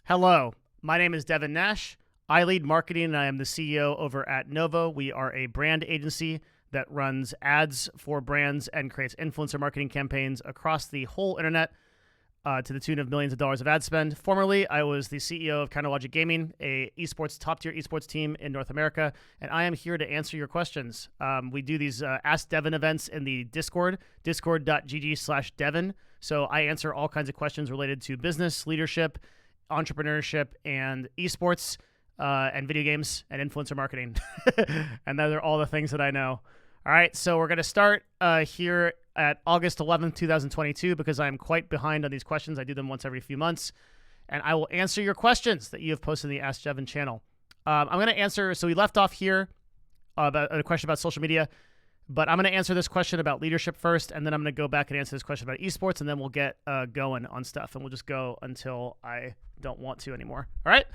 Hello, my name is Devin Nash. I lead marketing and I am the CEO over at Novo. We are a brand agency that runs ads for brands and creates influencer marketing campaigns across the whole internet to the tune of millions of dollars of ad spend. Formerly, I was the CEO of Contractual Gaming, a top-tier esports team in North America, and I am here to answer your questions. We do these Ask Devin events in the Discord, discord.gg/Devin. So I answer all kinds of questions related to business, leadership, entrepreneurship, and esports, and video games, and influencer marketing. And those are all the things that I know. All right, so we're going to start here at August 11th, 2022, because I'm quite behind on these questions. I do them once every few months, and I will answer your questions that you have posted in the Ask Devin channel. I'm going to answer, so we left off here about a question about social media, but I'm going to answer this question about leadership first, and then I'm going to go back and answer this question about esports, and then we'll get going on stuff, and we'll just go until I don't want to anymore. All right?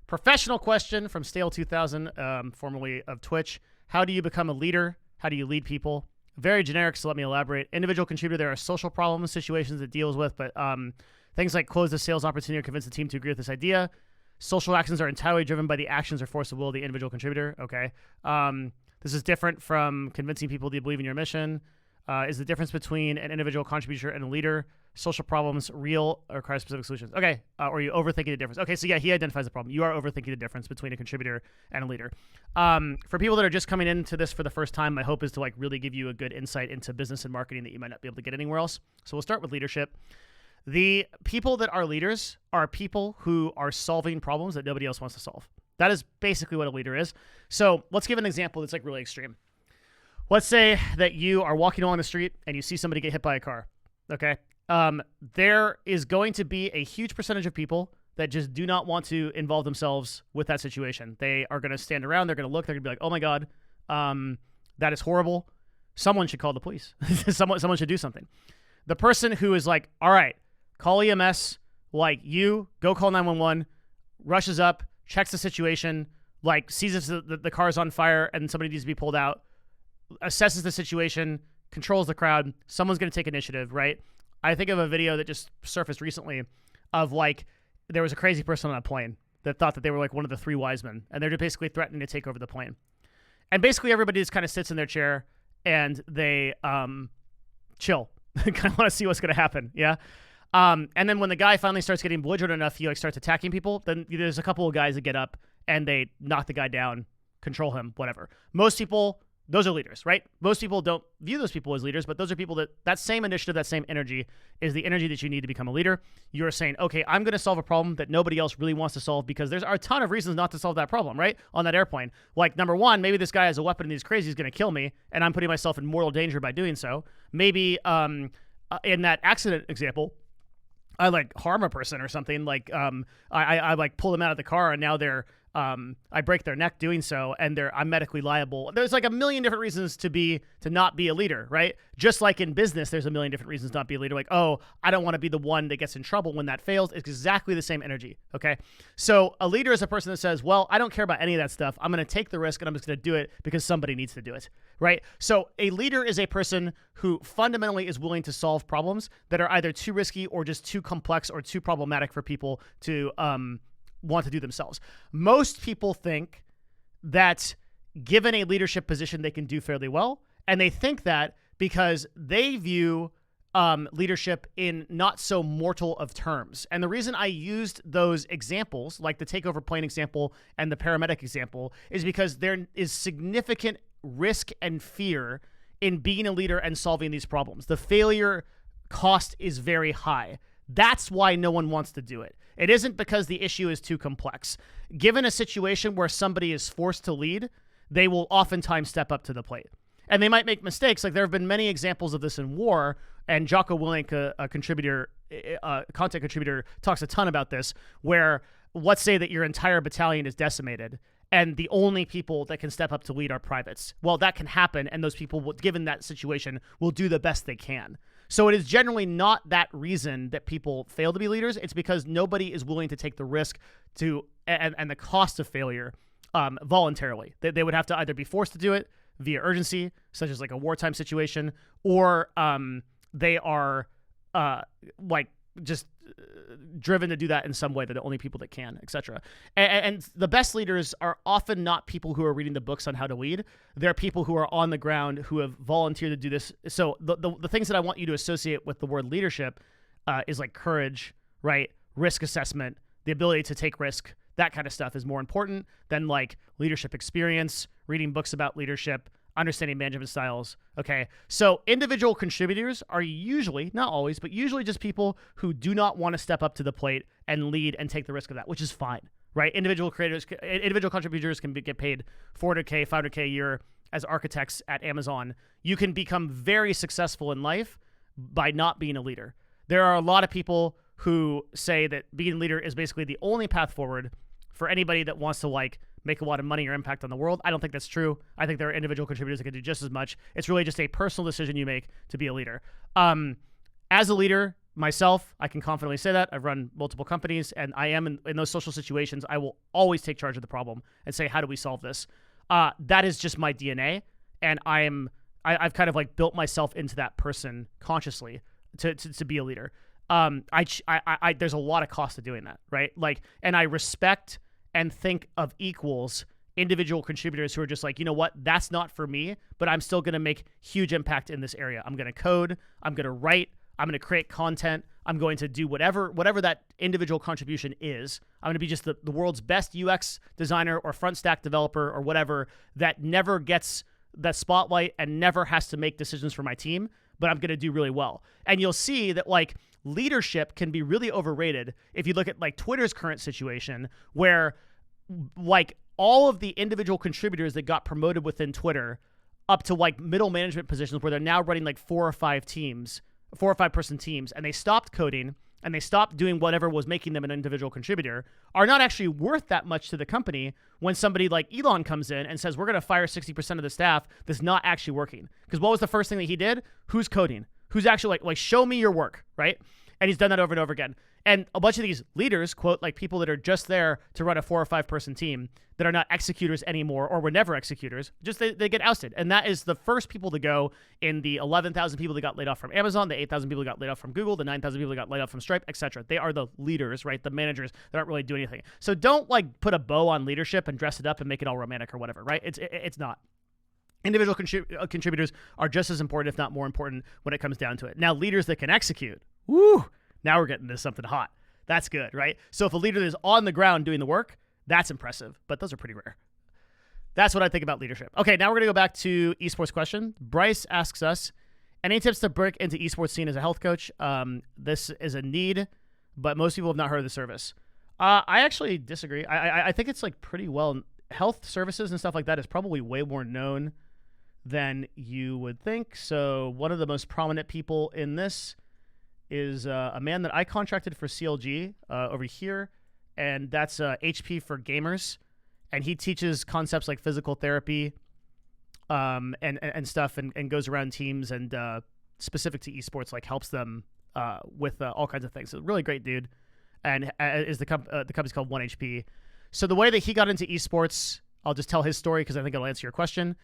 Professional question from Stale2000, formerly of Twitch. How do you become a leader? How do you lead people? Very generic, so let me elaborate. Individual contributor, there are social problems, situations it deals with, but things like close the sales opportunity or convince the team to agree with this idea. Social actions are entirely driven by the actions or force of will of the individual contributor. Okay. This is different from convincing people to believe in your mission. Is the difference between an individual contributor and a leader? Social problems real or require specific solutions? Okay, or you overthinking the difference? Okay, so yeah, he identifies the problem. You are overthinking the difference between a contributor and a leader. For people that are just coming into this for the first time, my hope is to like really give you a good insight into business and marketing that you might not be able to get anywhere else. So we'll start with leadership. The people that are leaders are people who are solving problems that nobody else wants to solve. That is basically what a leader is. So let's give an example that's like really extreme. Let's say that you are walking along the street and you see somebody get hit by a car, okay? There is going to be a huge percentage of people that just do not want to involve themselves with that situation. They are going to stand around, they're going to look, they're going to be like, oh my God, that is horrible. Someone should call the police. Someone should do something. The person who is like, all right, call EMS, like you, go call 911, rushes up, checks the situation, like sees if the car is on fire and somebody needs to be pulled out, assesses the situation, controls the crowd, someone's going to take initiative, right? I think of a video that just surfaced recently of like, there was a crazy person on a plane that thought that they were like one of the three wise men, and they're just basically threatening to take over the plane. And basically everybody just kind of sits in their chair and they chill, kind of want to see what's going to happen, yeah? And then when the guy finally starts getting belligerent enough, he like starts attacking people, then there's a couple of guys that get up and they knock the guy down, control him, whatever. Most people, those are leaders, right? Most people don't view those people as leaders, but those are people that same initiative, that same energy is the energy that you need to become a leader. You're saying, okay, I'm going to solve a problem that nobody else really wants to solve because there's a ton of reasons not to solve that problem, right? On that airplane. Like, number one, maybe this guy has a weapon and he's crazy, he's going to kill me, and I'm putting myself in mortal danger by doing so. Maybe in that accident example, I like harm a person or something, like I like pull them out of the car and now they're I break their neck doing so, and I'm medically liable. There's like a million different reasons to not be a leader, right? Just like in business, there's a million different reasons not to be a leader. Like, oh, I don't want to be the one that gets in trouble when that fails. It's exactly the same energy, okay? So a leader is a person that says, well, I don't care about any of that stuff. I'm going to take the risk and I'm just going to do it because somebody needs to do it, right? So a leader is a person who fundamentally is willing to solve problems that are either too risky or just too complex or too problematic for people to want to do themselves. Most people think that given a leadership position, they can do fairly well. And they think that because they view leadership in not so mortal of terms. And the reason I used those examples, like the takeover plane example and the paramedic example, is because there is significant risk and fear in being a leader and solving these problems. The failure cost is very high. That's why no one wants to do it. It isn't because the issue is too complex. Given a situation where somebody is forced to lead, they will oftentimes step up to the plate. And they might make mistakes. Like there have been many examples of this in war, and Jocko Willink, a content contributor, talks a ton about this, where let's say that your entire battalion is decimated, and the only people that can step up to lead are privates. Well, that can happen, and those people, given that situation, will do the best they can. So it is generally not that reason that people fail to be leaders. It's because nobody is willing to take the risk and the cost of failure voluntarily. They would have to either be forced to do it via urgency, such as like a wartime situation, or they are like just driven to do that in some way. They're the only people that can, etc. And the best leaders are often not people who are reading the books on how to lead. They're people who are on the ground who have volunteered to do this. So the things that I want you to associate with the word leadership is like courage, right? Risk assessment, the ability to take risk, that kind of stuff is more important than like leadership experience, reading books about leadership, understanding management styles. Okay. So individual contributors are usually, not always, but usually just people who do not want to step up to the plate and lead and take the risk of that, which is fine, right? Individual contributors can get paid $400K, $500K a year as architects at Amazon. You can become very successful in life by not being a leader. There are a lot of people who say that being a leader is basically the only path forward for anybody that wants to like make a lot of money or impact on the world. I don't think that's true. I think there are individual contributors that can do just as much. It's really just a personal decision you make to be a leader. As a leader myself, I can confidently say that. I've run multiple companies, and I am in those social situations. I will always take charge of the problem and say, how do we solve this? That is just my DNA, and I've kind of like built myself into that person consciously to be a leader. There's a lot of cost to doing that, right? Like, and I respect and think of equals individual contributors who are just like, you know what, that's not for me, but I'm still going to make huge impact in this area. I'm going to code, I'm going to write, I'm going to create content, I'm going to do whatever that individual contribution is. I'm going to be just the world's best UX designer or front stack developer or whatever that never gets the spotlight and never has to make decisions for my team, but I'm going to do really well. And you'll see that like leadership can be really overrated if you look at like Twitter's current situation, where like all of the individual contributors that got promoted within Twitter up to like middle management positions where they're now running like 4 or 5 person teams, and they stopped coding and they stopped doing whatever was making them an individual contributor, are not actually worth that much to the company when somebody like Elon comes in and says, we're going to fire 60% of the staff that's not actually working. Because what was the first thing that he did? Who's coding? Who's actually like show me your work, right? And he's done that over and over again. And a bunch of these leaders, quote, like people that are just there to run a 4 or 5 person team that are not executors anymore or were never executors, just they get ousted. And that is the first people to go in the 11,000 people that got laid off from Amazon, the 8,000 people that got laid off from Google, the 9,000 people that got laid off from Stripe, etc. They are the leaders, right? The managers that aren't really doing anything. So don't like put a bow on leadership and dress it up and make it all romantic or whatever, right? It's not. Individual contributors are just as important, if not more important, when it comes down to it. Now, leaders that can execute, woo, now we're getting to something hot. That's good, right? So if a leader is on the ground doing the work, that's impressive, but those are pretty rare. That's what I think about leadership. Okay, now we're going to go back to esports question. Bryce asks us, any tips to break into esports scene as a health coach? This is a need, but most people have not heard of the service. I actually disagree. I think it's like pretty well, health services and stuff like that is probably way more known than you would think. So one of the most prominent people in this is a man that I contracted for CLG over here, and that's HP for Gamers, and he teaches concepts like physical therapy and stuff, and goes around teams and specific to esports, like helps them with all kinds of things. So really great dude, and the company's called 1HP. So the way that he got into esports, I'll just tell his story because I think it'll answer your question.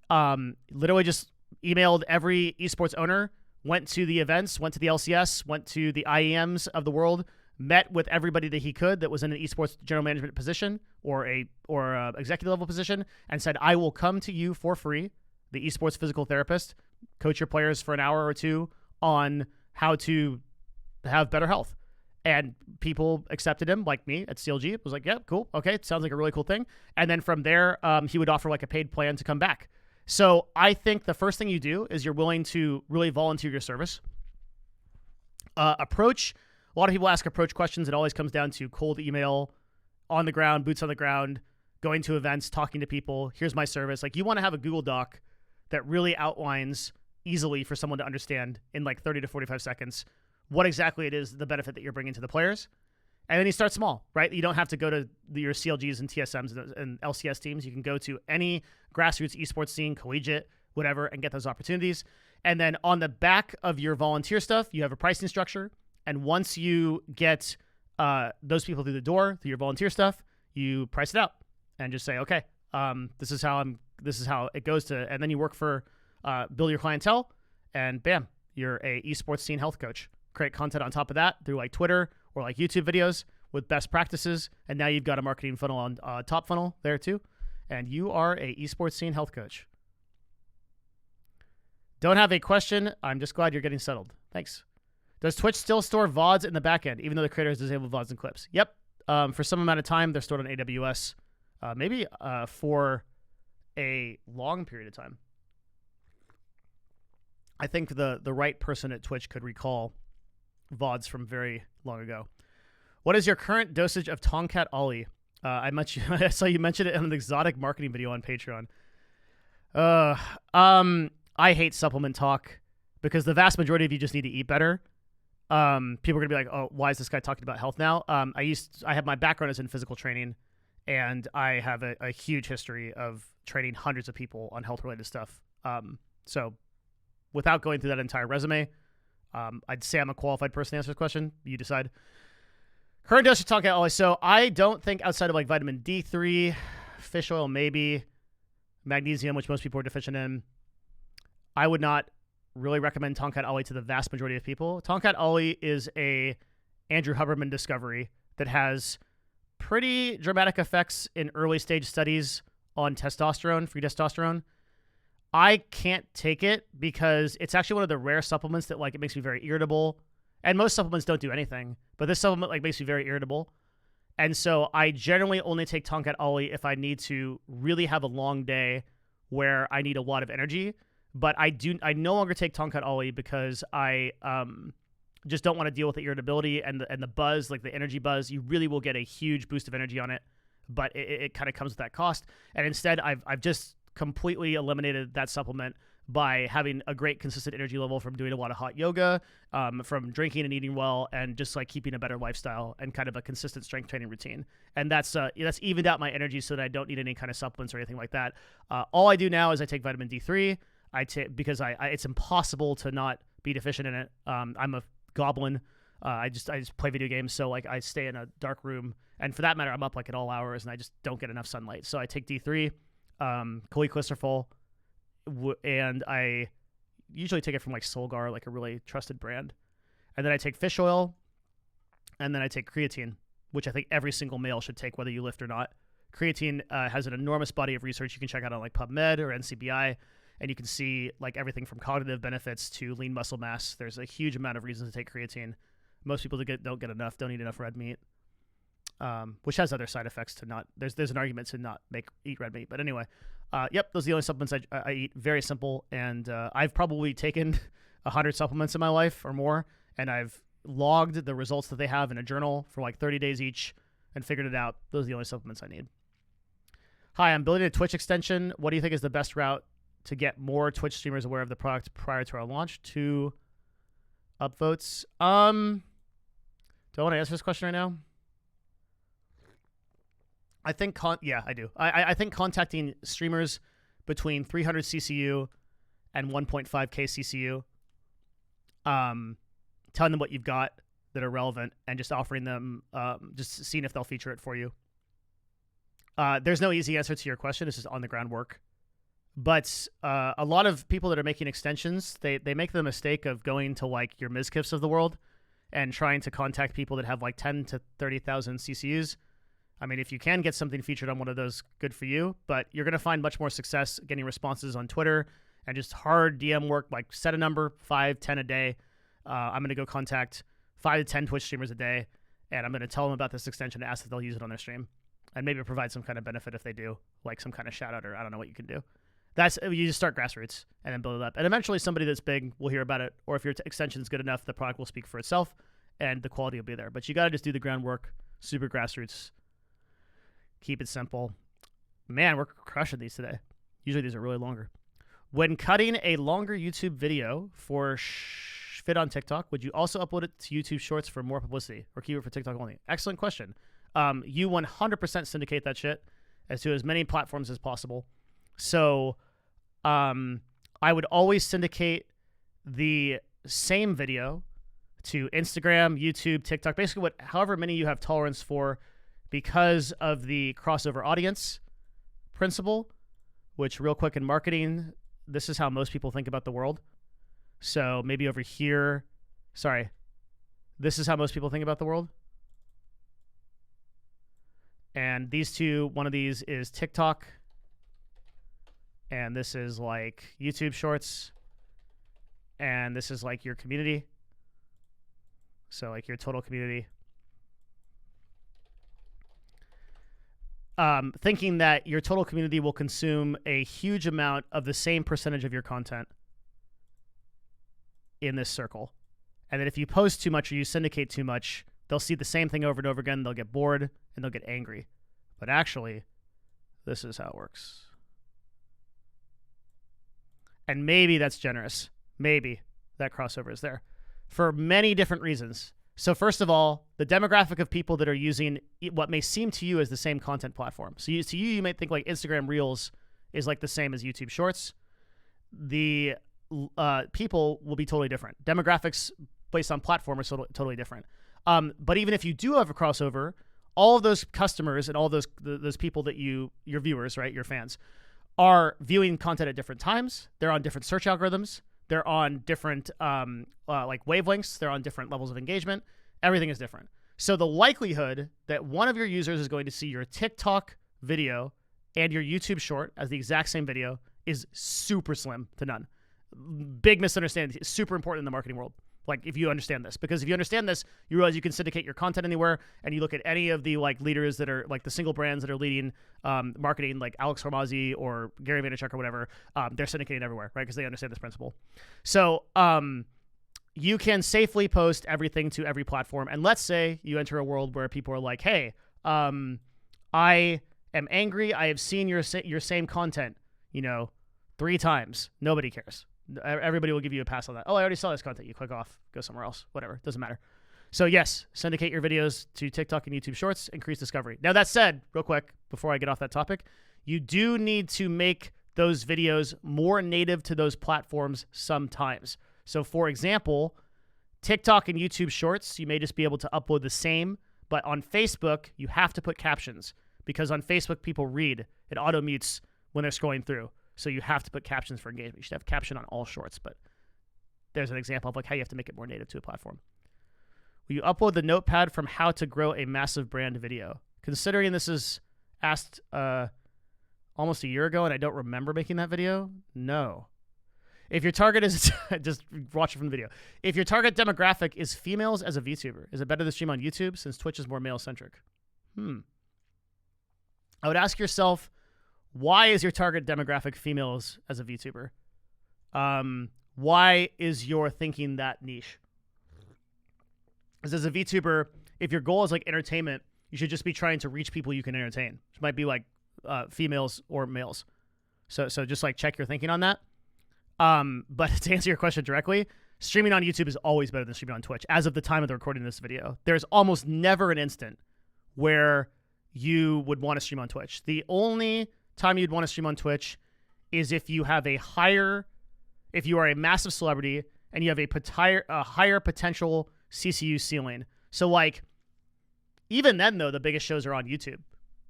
Literally just emailed every esports owner, went to the events, went to the LCS, went to the IEMs of the world, met with everybody that he could that was in an esports general management position or a executive level position, and said, I will come to you for free, the esports physical therapist, coach your players for an hour or two on how to have better health. And people accepted him, like me at CLG. It was like, yeah, cool. Okay, it sounds like a really cool thing. And then from there, he would offer like a paid plan to come back. So I think the first thing you do is you're willing to really volunteer your service. Approach. A lot of people ask approach questions. It always comes down to cold email, on the ground, boots on the ground, going to events, talking to people. Here's my service. Like, you want to have a Google Doc that really outlines easily for someone to understand in like 30 to 45 seconds what exactly it is, the benefit that you're bringing to the players. And then you start small, right? You don't have to go to your CLGs and TSMs and LCS teams. You can go to any grassroots esports scene, collegiate, whatever, and get those opportunities. And then on the back of your volunteer stuff, you have a pricing structure. And once you get those people through the door, through your volunteer stuff, you price it out and just say, okay, this is how it goes to, and then you work for, build your clientele, and bam, you're a esports scene health coach. create content on top of that through like Twitter or like YouTube videos with best practices. And now you've got a marketing funnel on top funnel there too. And you are a esports scene health coach. Don't have a question. I'm just glad you're getting settled. Thanks. Does Twitch still store VODs in the backend, even though the creator has disabled VODs and clips? Yep. For some amount of time, they're stored on AWS. Maybe for a long period of time. I think the right person at Twitch could recall VODs from very long ago. What is your current dosage of Tomcat Ollie? I saw you mention it in an exotic marketing video on Patreon. I hate supplement talk because the vast majority of you just need to eat better. People are gonna be like, "Oh, why is this guy talking about health now?" I have my background is in physical training, and I have a huge history of training hundreds of people on health related stuff. So without going through that entire resume, I'd say I'm a qualified person to answer this question. You decide. Current dosage of Tomcat Ollie. So I don't think outside of like vitamin D3, fish oil maybe, magnesium, which most people are deficient in, I would not really recommend Tomcat Ollie to the vast majority of people. Tomcat Ollie is a Andrew Huberman discovery that has pretty dramatic effects in early stage studies on testosterone, free testosterone. I can't take it because it's actually one of the rare supplements that like it makes me very irritable. And most supplements don't do anything, but this supplement like makes me very irritable. And so I generally only take Tomcat Ollie if I need to really have a long day where I need a lot of energy. But I no longer take Tomcat Ollie because I just don't want to deal with the irritability and the buzz, like the energy buzz. You really will get a huge boost of energy on it, but it kind of comes with that cost. And instead, I've just completely eliminated that supplement by having a great consistent energy level from doing a lot of hot yoga, from drinking and eating well, and just like keeping a better lifestyle and kind of a consistent strength training routine. And that's evened out my energy so that I don't need any kind of supplements or anything like that. All I do now is I take vitamin D3. Because it's impossible to not be deficient in it. I'm a goblin. I just play video games, so like I stay in a dark room, and for that matter, I'm up like at all hours, and I just don't get enough sunlight. So I take D3, cholecystyrol, and I usually take it from like Solgar, like a really trusted brand, and then I take fish oil, and then I take creatine, which I think every single male should take, whether you lift or not. Creatine has an enormous body of research you can check out on like PubMed or NCBI. And you can see like everything from cognitive benefits to lean muscle mass. There's a huge amount of reasons to take creatine. Most people don't get enough, don't eat enough red meat, which has other side effects to not. There's an argument to not eat red meat. But anyway, yep, those are the only supplements I eat. Very simple. And I've probably taken 100 supplements in my life or more, and I've logged the results that they have in a journal for like 30 days each and figured it out. Those are the only supplements I need. Hi, I'm building a Twitch extension. What do you think is the best route to get more Twitch streamers aware of the product prior to our launch? 2 upvotes. Do I want to answer this question right now? I think yeah, I do. I think contacting streamers between 300 CCU and 1.5K CCU, telling them what you've got that are relevant, and just offering them, just seeing if they'll feature it for you. There's no easy answer to your question. It's just on the ground work. But a lot of people that are making extensions, they make the mistake of going to like your Mizkifs of the world and trying to contact people that have like 10 to 30,000 CCUs. I mean, if you can get something featured on one of those, good for you. But you're going to find much more success getting responses on Twitter and just hard DM work, like set a number, 5, 10 a day. I'm going to go contact 5 to 10 Twitch streamers a day, and I'm going to tell them about this extension and ask if they'll use it on their stream, and maybe provide some kind of benefit if they do, like some kind of shout out, or I don't know what you can do. You just start grassroots and then build it up. And eventually somebody that's big will hear about it, or if your extension is good enough, the product will speak for itself and the quality will be there. But you got to just do the groundwork, super grassroots, keep it simple. Man, we're crushing these today. Usually these are really longer. When cutting a longer YouTube video for fit on TikTok, would you also upload it to YouTube Shorts for more publicity, or keep it for TikTok only? Excellent question. You 100% syndicate that shit to as many platforms as possible. So I would always syndicate the same video to Instagram, YouTube, TikTok, basically however many you have tolerance for, because of the crossover audience principle, which real quick in marketing, this is how most people think about the world. So maybe over here, sorry, This is how most people think about the world. And these two, one of these is TikTok. And this is like YouTube Shorts. And this is like your community. So like your total community. Thinking that your total community will consume a huge amount of the same percentage of your content in this circle. And that if you post too much or you syndicate too much, they'll see the same thing over and over again. They'll get bored and they'll get angry. But actually, this is how it works. And maybe that's generous. Maybe that crossover is there for many different reasons. So first of all, the demographic of people that are using what may seem to you as the same content platform. So you might think like Instagram Reels is like the same as YouTube Shorts. The people will be totally different. Demographics based on platform are totally different. But even if you do have a crossover, all of those customers and all those people that your viewers, right, your fans, are viewing content at different times. They're on different search algorithms. They're on different like wavelengths. They're on different levels of engagement. Everything is different. So the likelihood that one of your users is going to see your TikTok video and your YouTube short as the exact same video is super slim to none. Big misunderstanding. It's super important in the marketing world. Like if you understand this, because if you understand this, you realize you can syndicate your content anywhere, and you look at any of the like leaders that are like the single brands that are leading marketing, like Alex Hormozi or Gary Vaynerchuk or whatever, they're syndicating everywhere, right? Because they understand this principle. So you can safely post everything to every platform. And let's say you enter a world where people are like, hey, I am angry. I have seen your same content, 3 times. Nobody cares. Everybody will give you a pass on that. Oh, I already saw this content. You click off, go somewhere else, whatever. Doesn't matter. So yes, syndicate your videos to TikTok and YouTube Shorts, increase discovery. Now that said, real quick, before I get off that topic, you do need to make those videos more native to those platforms sometimes. So for example, TikTok and YouTube Shorts, you may just be able to upload the same, but on Facebook, you have to put captions because on Facebook, people read. It auto mutes when they're scrolling through. So you have to put captions for engagement. You should have caption on all shorts, but there's an example of like how you have to make it more native to a platform. Will you upload the notepad from how to grow a massive brand video? Considering this is asked almost a year ago and I don't remember making that video, no. If your target is, just watch it from the video. If your target demographic is females as a VTuber, is it better to stream on YouTube since Twitch is more male-centric? I would ask yourself, why is your target demographic females as a VTuber? Why is your thinking that niche? Because as a VTuber, if your goal is like entertainment, you should just be trying to reach people you can entertain, which might be like females or males. So just like check your thinking on that. But to answer your question directly, streaming on YouTube is always better than streaming on Twitch. As of the time of the recording of this video, there's almost never an instant where you would want to stream on Twitch. The only time you'd want to stream on Twitch is if you have if you are a massive celebrity and you have a higher potential CCU ceiling. So like, even then though, the biggest shows are on YouTube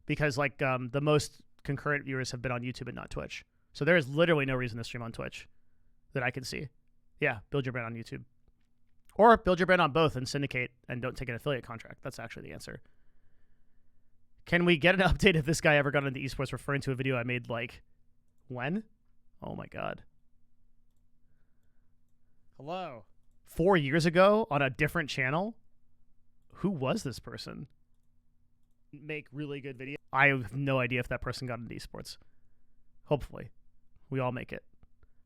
because like the most concurrent viewers have been on YouTube and not Twitch. So there is literally no reason to stream on Twitch that I can see. Yeah, build your brand on YouTube. Or build your brand on both and syndicate and don't take an affiliate contract. That's actually the answer. Can we get an update if this guy ever got into esports referring to a video I made like when? Oh my God. Hello. 4 years ago on a different channel? Who was this person? Make really good videos. I have no idea if that person got into esports. Hopefully. We all make it.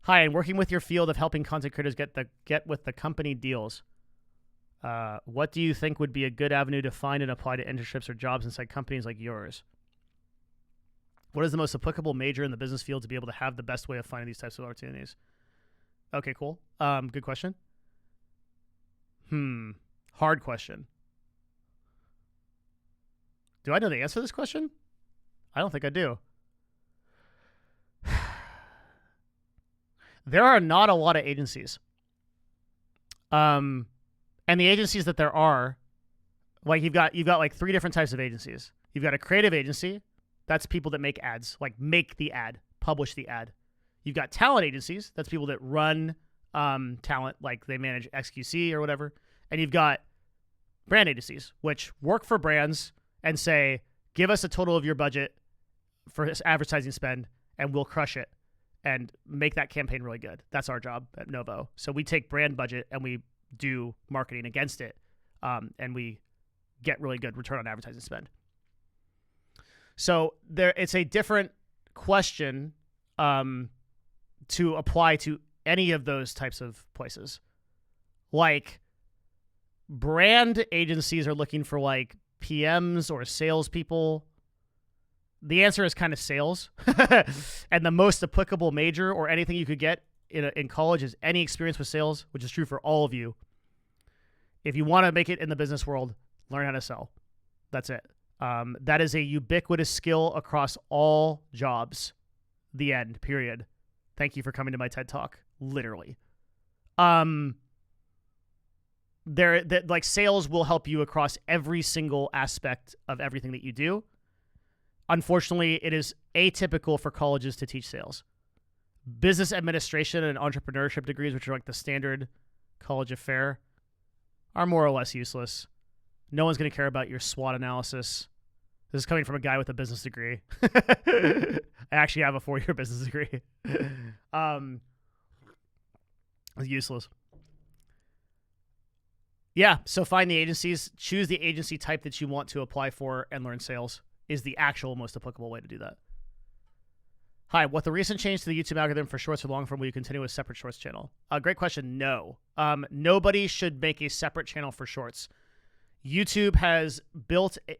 Hi, I'm working with your field of helping content creators get with the company deals. What do you think would be a good avenue to find and apply to internships or jobs inside companies like yours? What is the most applicable major in the business field to be able to have the best way of finding these types of opportunities? Okay, cool. Good question. Hard question. Do I know the answer to this question? I don't think I do. There are not a lot of agencies. And the agencies that there are, like you've got like 3 different types of agencies. You've got a creative agency. That's people that make ads, like make the ad, publish the ad. You've got talent agencies. That's people that run talent, like they manage XQC or whatever. And you've got brand agencies, which work for brands and say, give us a total of your budget for this advertising spend and we'll crush it and make that campaign really good. That's our job at Novo. So we take brand budget and we do marketing against it, and we get really good return on advertising spend. So it's a different question to apply to any of those types of places. Like, brand agencies are looking for like PMs or salespeople. The answer is kind of sales. And the most applicable major or anything you could get in college is any experience with sales, which is true for all of you. If you want to make it in the business world, learn how to sell. That's it. That is a ubiquitous skill across all jobs. The end, period. Thank you for coming to my TED Talk. Literally. Like, sales will help you across every single aspect of everything that you do. Unfortunately, it is atypical for colleges to teach sales. Business administration and entrepreneurship degrees, which are like the standard college affair, are more or less useless. No one's going to care about your SWOT analysis. This is coming from a guy with a business degree. I actually have a 4-year business degree. It's useless. Yeah, so find the agencies, choose the agency type that you want to apply for, and learn sales is the actual most applicable way to do that. Hi, what the recent change to the YouTube algorithm for shorts or long form, will you continue with a separate shorts channel? Great question. No. Nobody should make a separate channel for shorts. YouTube has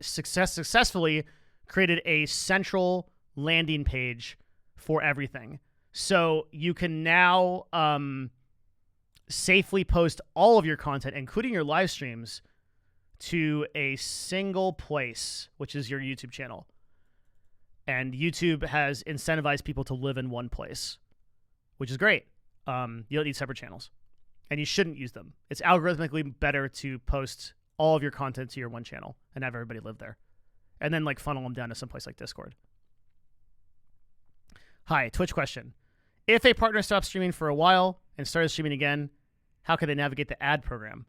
successfully created a central landing page for everything. So you can now safely post all of your content, including your live streams, to a single place, which is your YouTube channel. And YouTube has incentivized people to live in one place, which is great. You don't need separate channels, and you shouldn't use them. It's algorithmically better to post all of your content to your one channel and have everybody live there, and then like funnel them down to someplace like Discord. Hi, Twitch question. If a partner stops streaming for a while and started streaming again, how can they navigate the ad program?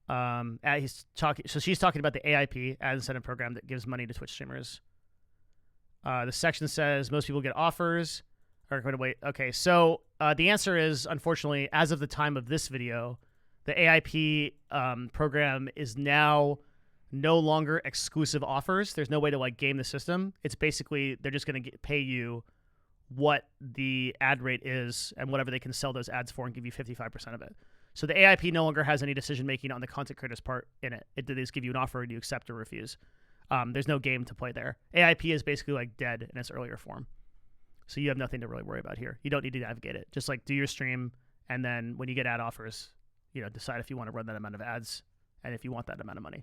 So she's talking about the AIP, ad incentive program, that gives money to Twitch streamers. The section says most people get offers. Are going to wait. Okay, so the answer is, unfortunately, as of the time of this video, the AIP program is now no longer exclusive offers. There's no way to like game the system. It's basically they're just going to pay you what the ad rate is and whatever they can sell those ads for and give you 55% of it. So the AIP no longer has any decision making on the content creator's part in it. They just give you an offer and you accept or refuse. There's no game to play there. AIP is basically like dead in its earlier form. So you have nothing to really worry about here. You don't need to navigate it. Just like do your stream, and then when you get ad offers, decide if you want to run that amount of ads and if you want that amount of money.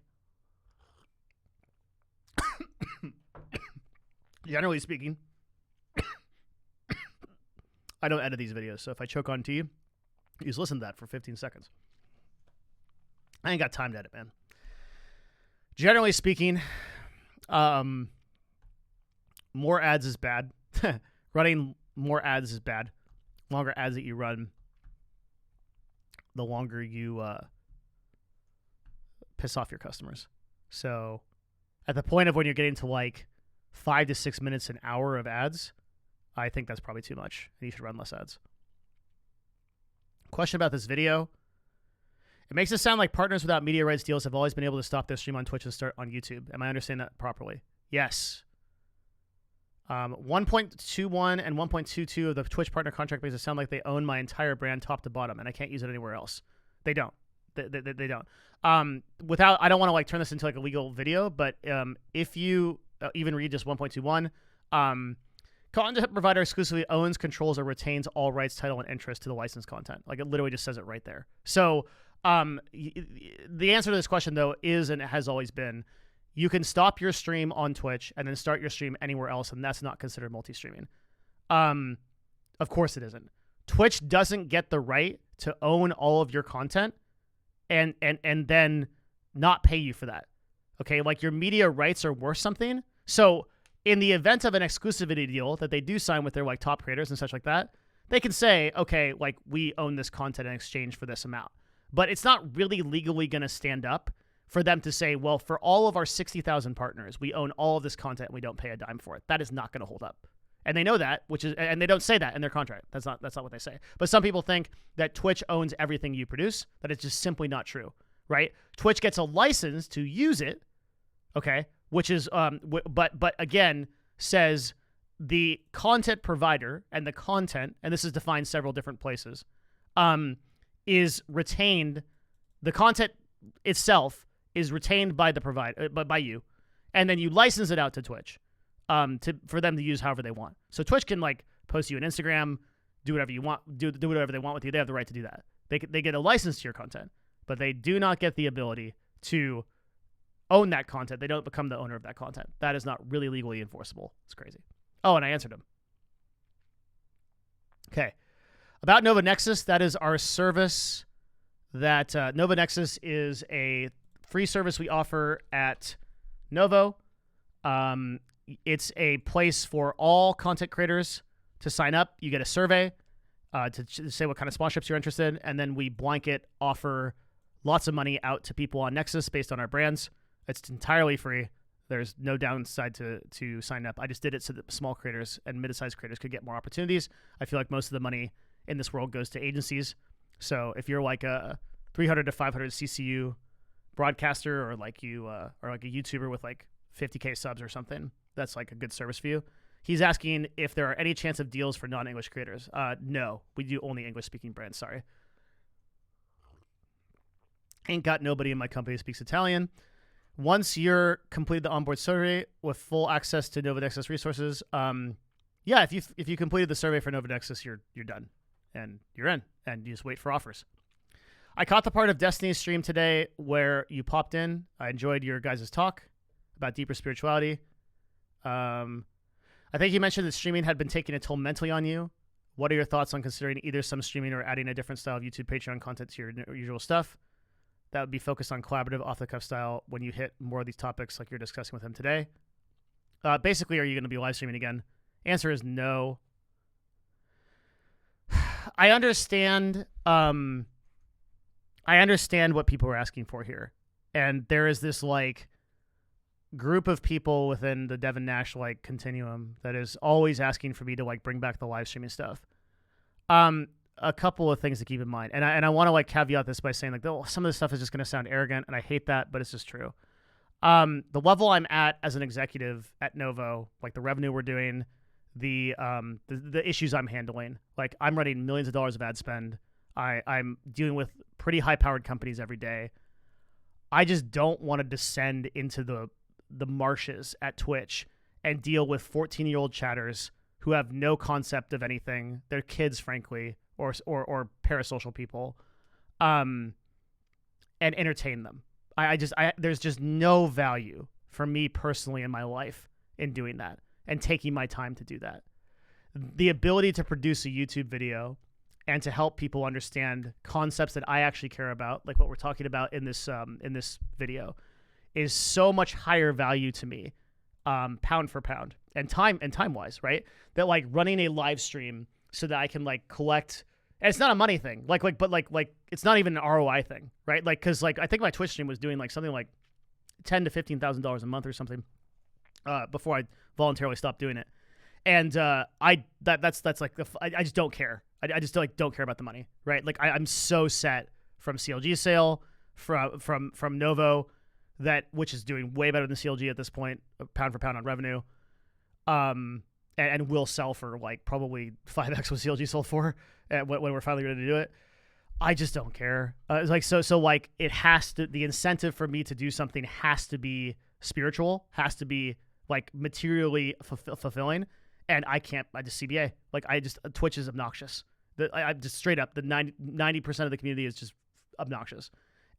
Generally speaking, I don't edit these videos, so if I choke on tea, you just listen to that for 15 seconds. I ain't got time to edit, man. Generally speaking, more ads is bad. Running more ads is bad. Longer ads that you run, the longer you piss off your customers. So at the point of when you're getting to like 5 to 6 minutes an hour of ads, I think that's probably too much, and you should run less ads. Question about this video. It makes it sound like partners without media rights deals have always been able to stop their stream on Twitch and start on YouTube. Am I understanding that properly? Yes. 1.21 and 1.22 of the Twitch partner contract bases sound like they own my entire brand top to bottom, and I can't use it anywhere else. They don't. They don't. I don't want to like turn this into like a legal video, but if you even read just 1.21, content provider exclusively owns, controls, or retains all rights, title, and interest to the licensed content. Like, it literally just says it right there. So the answer to this question, though, is, and it has always been, you can stop your stream on Twitch and then start your stream anywhere else, and that's not considered multi-streaming. Of course it isn't. Twitch doesn't get the right to own all of your content and then not pay you for that. Okay, like your media rights are worth something. So in the event of an exclusivity deal that they do sign with their like top creators and such like that, they can say, okay, like we own this content in exchange for this amount. But it's not really legally going to stand up for them to say, well, for all of our 60,000 partners, we own all of this content and we don't pay a dime for it. That is not going to hold up. And they know that, and they don't say that in their contract. That's not what they say. But some people think that Twitch owns everything you produce. That is just simply not true, right? Twitch gets a license to use it, okay, which is, but again, says the content provider and the content, and this is defined several different places, is retained. The content itself is retained by the provider, by you, and then you license it out to Twitch. For them to use however they want. So Twitch can like post you on Instagram, do whatever you want, do whatever they want with you. They have the right to do that. They get a license to your content, but they do not get the ability to own that content. They don't become the owner of that content. That is not really legally enforceable. It's crazy. Oh, and I answered him. Okay. About Novo Nexus, that is our service. That Novo Nexus is a free service we offer at Novo. It's a place for all content creators to sign up. You get a survey to say what kind of sponsorships you're interested in, and then we blanket offer lots of money out to people on Nexus based on our brands. It's entirely free. There's no downside to sign up. I just did it so that small creators and mid-sized creators could get more opportunities. I feel like most of the money in this world goes to agencies. So if you're like a 300 to 500 CCU broadcaster, or like you or like a YouTuber with like 50K subs or something, that's like a good service for you. He's asking if there are any chance of deals for non-English creators. No, we do only English-speaking brands. Sorry. Ain't got nobody in my company who speaks Italian. Once you're completed the onboard survey with full access to Novo Nexus resources, yeah, if you completed the survey for Novo Nexus, you're done, and you're in, and you just wait for offers. I caught the part of Destiny's stream today where you popped in. I enjoyed your guys' talk about deeper spirituality. I think you mentioned that streaming had been taking a toll mentally on you. What are your thoughts on considering either some streaming or adding a different style of YouTube Patreon content to your usual stuff that would be focused on collaborative, off-the-cuff style when you hit more of these topics like you're discussing with him today? Basically, are you going to be live streaming again? Answer is no. I understand what people are asking for here. And there is this like group of people within the Devin Nash like continuum that is always asking for me to like bring back the live streaming stuff. A couple of things to keep in mind, and I want to like caveat this by saying like, oh, some of this stuff is just going to sound arrogant, and I hate that, but it's just true. The level I'm at as an executive at Novo, like the revenue we're doing, the issues I'm handling, like I'm running millions of dollars of ad spend. I'm dealing with pretty high-powered companies every day. I just don't want to descend into the marshes at Twitch and deal with 14-year-old chatters who have no concept of anything. They're kids, frankly, or parasocial people, and entertain them. There's just no value for me personally in my life in doing that and taking my time to do that. The ability to produce a YouTube video and to help people understand concepts that I actually care about, like what we're talking about in this video, is so much higher value to me, pound for pound, and time wise, right? That like running a live stream so that I can like collect, and it's not a money thing, but it's not even an ROI thing, right? Like, cause like I think my Twitch stream was doing like something like $10,000 to $15,000 a month or something, before I voluntarily stopped doing it, and that's like I just don't care. I just like don't care about the money, right? Like I'm so set from CLG sale, from Novo, which is doing way better than CLG at this point, pound for pound on revenue, and will sell for like probably 5x what CLG sold for when we're finally ready to do it. I just don't care. It's like so like it has to, the incentive for me to do something has to be spiritual, has to be like materially fulfilling, and I just CBA. Like Twitch is obnoxious. I just straight up, the 90% of the community is just obnoxious,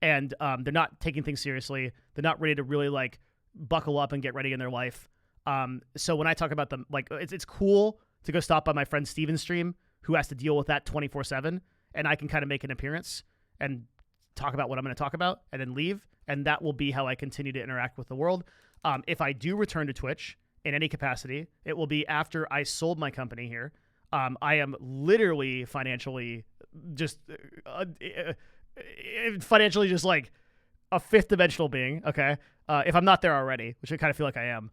and they're not taking things seriously. They're not ready to really like buckle up and get ready in their life. So when I talk about them, like it's cool to go stop by my friend Steven's stream, who has to deal with that 24/7, and I can kind of make an appearance and talk about what I'm going to talk about and then leave, and that will be how I continue to interact with the world. If I do return to Twitch in any capacity, it will be after I sold my company here. I am literally financially just like a fifth dimensional being, okay? If I'm not there already, which I kind of feel like I am.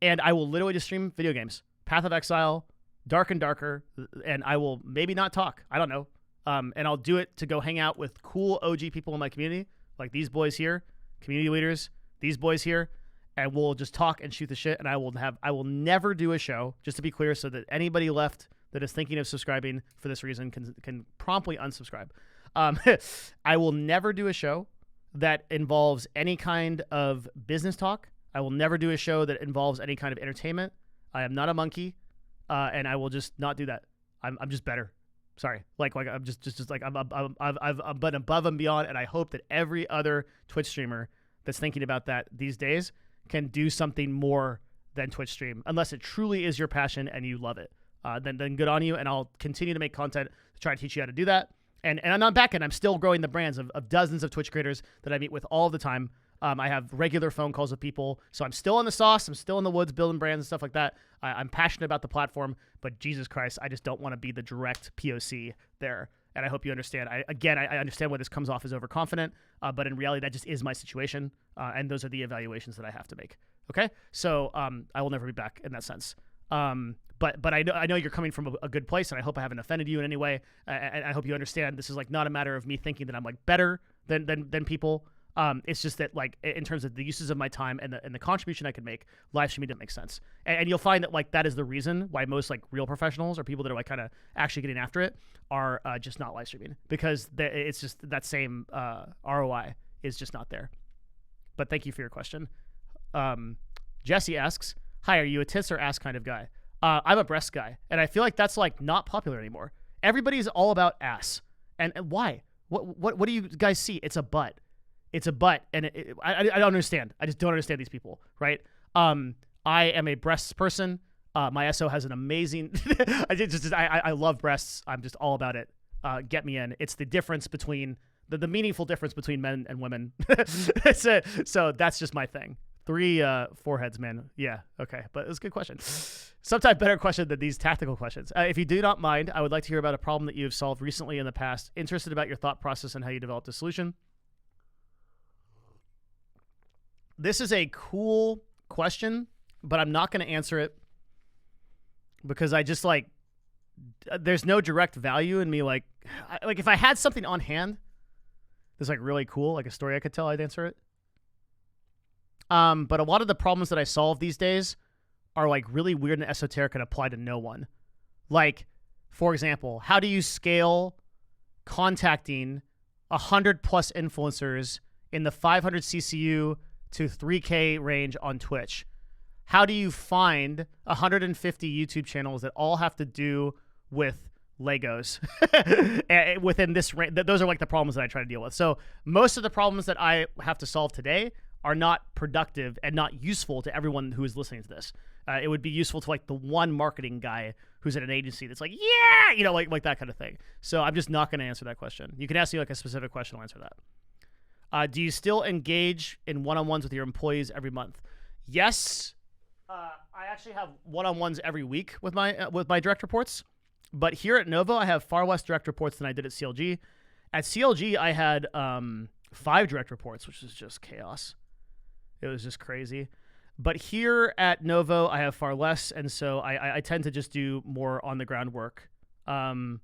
And I will literally just stream video games. Path of Exile, Dark and Darker, and I will maybe not talk. I don't know. And I'll do it to go hang out with cool OG people in my community, like these boys here, community leaders, these boys here, and we'll just talk and shoot the shit. And I will never do a show, just to be clear, so that anybody left that is thinking of subscribing for this reason can promptly unsubscribe. I will never do a show that involves any kind of business talk. I will never do a show that involves any kind of entertainment. I am not a monkey, and I will just not do that. I'm just better. Sorry, like I'm just like I've been above and beyond, and I hope that every other Twitch streamer that's thinking about that these days can do something more than Twitch stream, unless it truly is your passion and you love it. Then good on you, and I'll continue to make content to try to teach you how to do that. And on the back end, I'm still growing the brands of dozens of Twitch creators that I meet with all the time. I have regular phone calls with people, so I'm still in the sauce. I'm still in the woods building brands and stuff like that. I'm passionate about the platform, but Jesus Christ, I just don't want to be the direct POC there. And I hope you understand. I understand why this comes off as overconfident, but in reality, that just is my situation, and those are the evaluations that I have to make. Okay, so I will never be back in that sense. But I know you're coming from a good place, and I hope I haven't offended you in any way. And I hope you understand this is like not a matter of me thinking that I'm like better than people. It's just that, like, in terms of the uses of my time and the contribution I could make, live streaming didn't make sense. And you'll find that, like, that is the reason why most, like, real professionals or people that are, like, kind of actually getting after it are just not live streaming, because it's just that same ROI is just not there. But thank you for your question. Jesse asks, hi, are you a tits or ass kind of guy? I'm a breast guy, and I feel like that's, like, not popular anymore. Everybody's all about ass. And why? What do you guys see? It's a butt. It's a butt, and I don't understand. I just don't understand these people, right? I am a breasts person. My SO has an amazing... I love breasts. I'm just all about it. Get me in. It's the difference between... The meaningful difference between men and women. So that's just my thing. 3 foreheads, man. Yeah, okay. But it was a good question. Sometimes better question than these tactical questions. If you do not mind, I would like to hear about a problem that you have solved recently in the past. Interested about your thought process and how you developed a solution. This is a cool question, but I'm not going to answer it because I just, like, there's no direct value in me. Like if I had something on hand that's, like, really cool, like a story I could tell, I'd answer it. But a lot of the problems that I solve these days are, like, really weird and esoteric and apply to no one. Like, for example, how do you scale contacting 100+ influencers in the 500 CCU to 3K range on Twitch? How do you find 150 YouTube channels that all have to do with Legos within this range? Those are, like, the problems that I try to deal with. So most of the problems that I have to solve today are not productive and not useful to everyone who is listening to this. It would be useful to, like, the one marketing guy who's at an agency that's like, yeah, you know, like that kind of thing. So I'm just not going to answer that question. You can ask me, like, a specific question, I'll answer that. Do you still engage in one-on-ones with your employees every month? Yes. I actually have one-on-ones every week with my direct reports. But here at Novo, I have far less direct reports than I did at CLG. At CLG, I had 5 direct reports, which is just chaos. It was just crazy. But here at Novo, I have far less, and so I tend to just do more on-the-ground work. Sorry,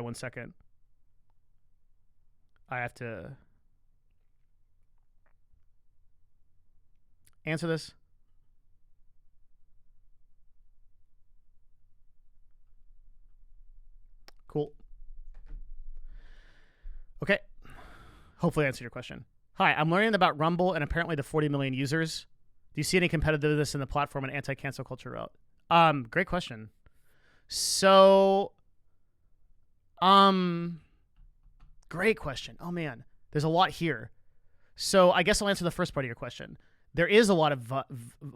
1 second. I have to answer this. Cool. Okay. Hopefully I answered your question. Hi, I'm learning about Rumble and apparently the 40 million users. Do you see any competitiveness in the platform and anti-cancel culture route? Great question. So, great question. Oh, man. There's a lot here. So I guess I'll answer the first part of your question. There is a lot of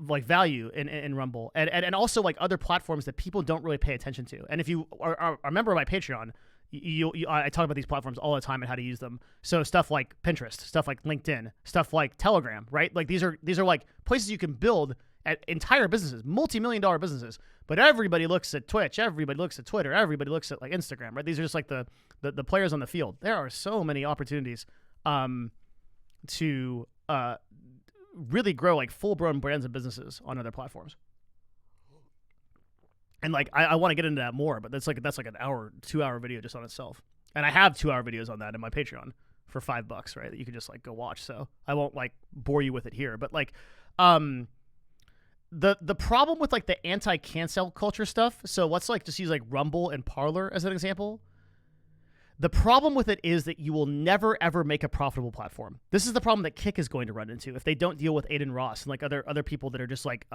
like value in Rumble and also, like, other platforms that people don't really pay attention to. And if you are a member of my Patreon, I talk about these platforms all the time and how to use them. So stuff like Pinterest, stuff like LinkedIn, stuff like Telegram, right? Like these are like places you can build at entire businesses, multi-million-dollar businesses. But everybody looks at Twitch, everybody looks at Twitter, everybody looks at like Instagram, right? These are just like the players on the field. There are so many opportunities to really grow like full-blown brands and businesses on other platforms. And like I want to get into that more, but that's like an hour, 2-hour video just on itself. And I have 2-hour videos on that in my Patreon for $5, right? That you can just like go watch. So I won't like bore you with it here. But like the problem with like the anti-cancel culture stuff, so let's like just use like Rumble and Parler as an example. The problem with it is that you will never, ever make a profitable platform. This is the problem that Kick is going to run into if they don't deal with Aiden Ross and like other people that are just like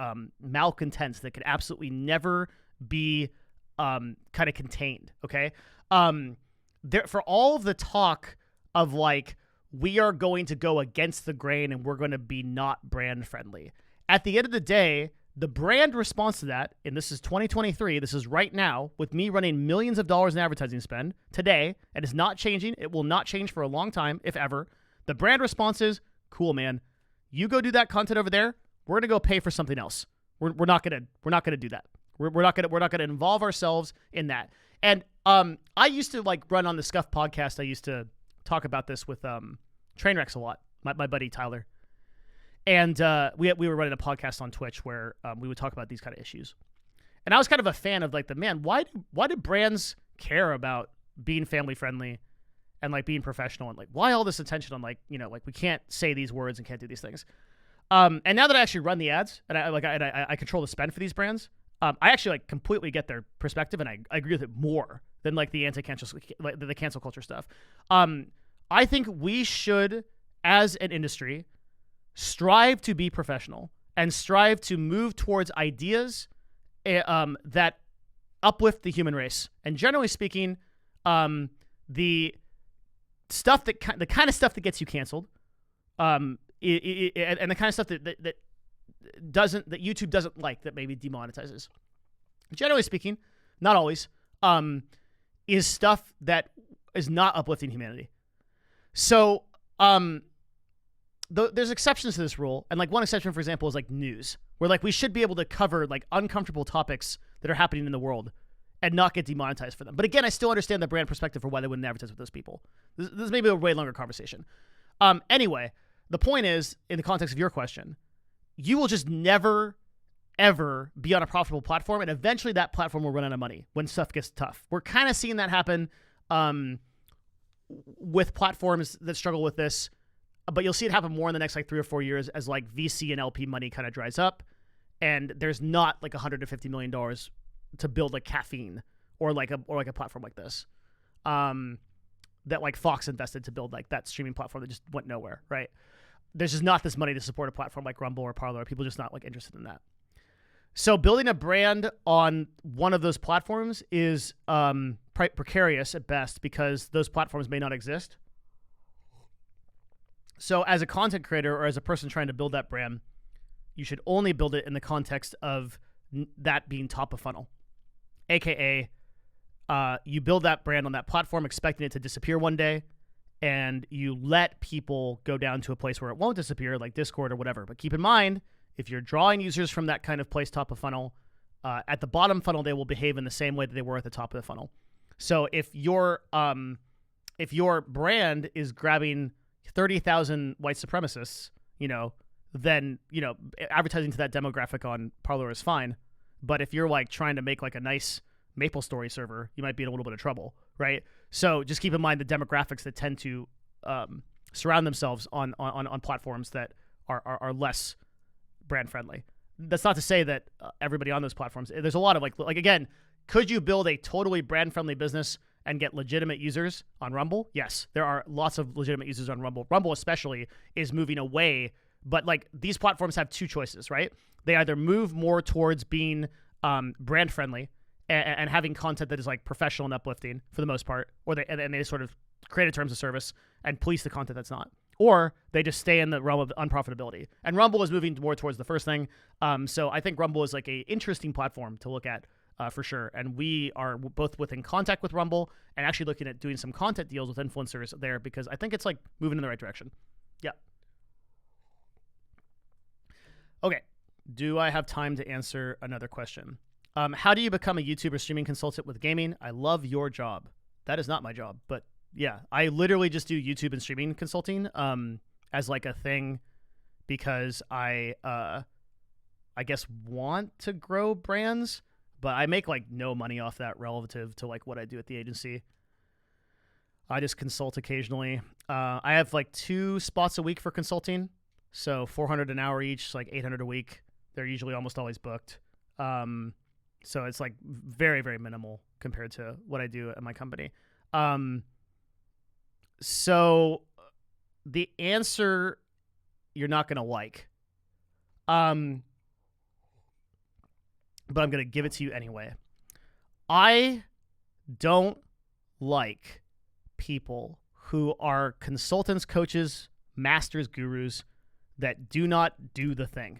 malcontents that could absolutely never be kind of contained, okay? For all of the talk of like, we are going to go against the grain and we're going to be not brand friendly. At the end of the day, the brand response to that, and this is 2023, this is right now, with me running millions of dollars in advertising spend today, and it's not changing. It will not change for a long time, if ever. The brand response is, cool, man. You go do that content over there. We're going to go pay for something else. We're not going to do that. We're not going to involve ourselves in that. And I used to like run on the Scuff podcast. I used to talk about this with Trainwrecks a lot, my buddy Tyler. And we were running a podcast on Twitch where we would talk about these kind of issues. And I was kind of a fan of like why do brands care about being family friendly and like being professional, and like why all this attention on like, you know, like we can't say these words and can't do these things. And now that I actually run the ads and I control the spend for these brands, I actually like completely get their perspective, and I agree with it more than like the anti-cancel, like the cancel culture stuff. I think we should, as an industry, strive to be professional and strive to move towards ideas that uplift the human race. And generally speaking, the kind of stuff that gets you canceled, and the kind of stuff that YouTube doesn't like, that maybe demonetizes, generally speaking, not always, is stuff that is not uplifting humanity. So there's exceptions to this rule, and like one exception, for example, is like news, where like we should be able to cover like uncomfortable topics that are happening in the world and not get demonetized for them. But again, I still understand the brand perspective for why they wouldn't advertise with those people. This is maybe a way longer conversation. Anyway, the point is, in the context of your question, you will just never, ever be on a profitable platform, and eventually that platform will run out of money when stuff gets tough. We're kind of seeing that happen with platforms that struggle with this, but you'll see it happen more in the next like 3 or 4 years as like VC and LP money kind of dries up, and there's not like $150 million to build like Caffeine or like a platform like this that like Fox invested to build like that streaming platform that just went nowhere, right? There's just not this money to support a platform like Rumble or Parler. People are just not like interested in that. So building a brand on one of those platforms is precarious at best, because those platforms may not exist. So as a content creator or as a person trying to build that brand, you should only build it in the context of that being top of funnel. AKA, you build that brand on that platform expecting it to disappear one day, and you let people go down to a place where it won't disappear, like Discord or whatever. But keep in mind, if you're drawing users from that kind of place top of funnel, at the bottom funnel, they will behave in the same way that they were at the top of the funnel. So if your brand is grabbing 30,000 white supremacists, then, advertising to that demographic on Parler is fine. But if you're like trying to make like a nice MapleStory server, you might be in a little bit of trouble, right? So just keep in mind the demographics that tend to surround themselves on platforms that are less brand friendly. That's not to say that everybody on those platforms, there's a lot of like again, could you build a totally brand friendly business and get legitimate users on Rumble? Yes, there are lots of legitimate users on Rumble. Rumble especially is moving away, but like these platforms have two choices, right? They either move more towards being brand friendly and having content that is like professional and uplifting for the most part, or they sort of create a terms of service and police the content that's not, or they just stay in the realm of unprofitability. And Rumble is moving more towards the first thing. So I think Rumble is like a interesting platform to look at for sure. And we are both within contact with Rumble and actually looking at doing some content deals with influencers there, because I think it's like moving in the right direction. Yeah. Okay. Do I have time to answer another question? How do you become a YouTuber streaming consultant with gaming? I love your job. That is not my job, but yeah, I literally just do YouTube and streaming consulting as like a thing because I guess want to grow brands, but I make like no money off that relative to like what I do at the agency. I just consult occasionally. I have like 2 spots a week for consulting, so $400 an hour each, like $800 a week. They're usually almost always booked. So it's like very, very minimal compared to what I do at my company. So the answer you're not going to like. But I'm going to give it to you anyway. I don't like people who are consultants, coaches, masters, gurus that do not do the thing.